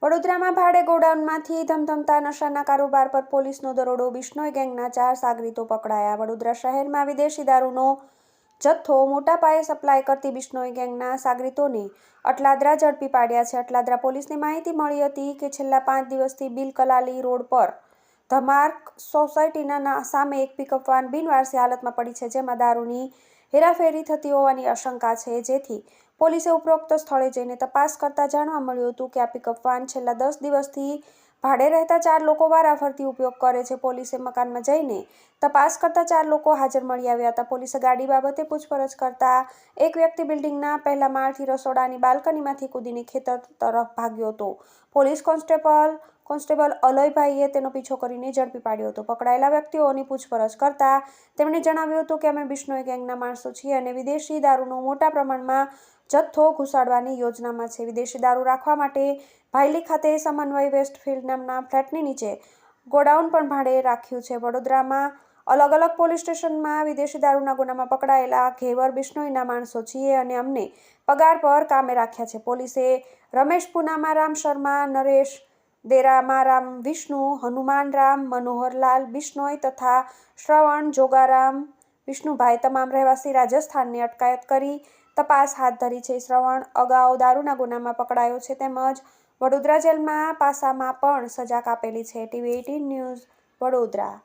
વડોદરામાં ભાડે ગોડાઉનમાંથી ધમધમતા નશાના કારોબાર પર પોલીસનો દરોડો. બિશ્નોઈ ગેંગના 4 સાગરીતો પકડાયા. વડોદરા શહેરમાં વિદેશી દારૂનો જથ્થો મોટા પાયે સપ્લાય કરતી બિશ્નોઈ ગેંગના સાગરીતોને અટલાદરા ઝડપી પાડ્યા છે. અટલાદરા પોલીસને માહિતી મળી હતી કે છેલ્લા 5 દિવસથી બિલ કલાલી રોડ પર ધમાર્ક સોસાયટીના સામે એક પિકઅપ વાન બિનવારસી હાલતમાં પડી છે, જેમાં દારૂની હેરાફેરી થતી હોવાની આશંકા છે. જેથી પોલીસે ઉપરોક્ત સ્થળે જઈને તપાસ કરતા જાણવા મળ્યું હતું કે આ પિકઅપ વાન છેલ્લા 10 દિવસથી ભાડે રહેતા 4 લોકો વારાફરતી ઉપયોગ કરે છે. પોલીસે મકાનમાં જઈને તપાસ કરતા 4 લોકો હાજર મળી આવ્યા હતા. પોલીસે ગાડી બાબતે પૂછપરછ કરતા એક વ્યક્તિ બિલ્ડિંગના પહેલા માળથી રસોડાની બાલ્કનીમાંથી કૂદીને ખેતર તરફ ભાગ્યો હતો. પોલીસ કોન્સ્ટેબલ અલયભાઈએ તેનો પીછો કરીને ઝડપી પાડ્યો હતો. પકડાયેલા વ્યક્તિઓની પૂછપરછ કરતા તેમણે જણાવ્યું હતું કે અમે બિશ્નોઈ ગેંગના માણસો છીએ અને વિદેશી દારૂનો મોટા પ્રમાણમાં જથ્થો ઘુસાડવાની યોજનામાં છે. વિદેશી દારૂ રાખવા માટે ભાયલી ખાતે સમન્વય વેસ્ટફિલ્ડ નામના ફ્લેટની નીચે ગોડાઉન પણ ભાડે રાખ્યું છે. વડોદરામાં અલગ-અલગ પોલીસ સ્ટેશનમાં વિદેશી દારૂના ગુનામાં પકડાયેલા ઘેવર બિશ્નોઈના માણસો છીએ અને અમને પગાર પર કામે રાખ્યા છે. પોલીસે રમેશ પૂનામારામ શર્મા, નરેશ દેરામારામ વિષ્ણુ, હનુમાનરામ મનોહરલાલ બિશ્નોઈ તથા શ્રવણ જોગારામ વિષ્ણુભાઈ તમામ રહેવાસી રાજસ્થાનની અટકાયત કરી તપાસ હાથ ધરી છે. શ્રવણ અગાઉ દારૂના ગુનામાં પકડાયો છે તેમજ વડોદરા જેલમાં પાસામાં પણ સજા કાપેલી છે. TV18 news, Vadodara.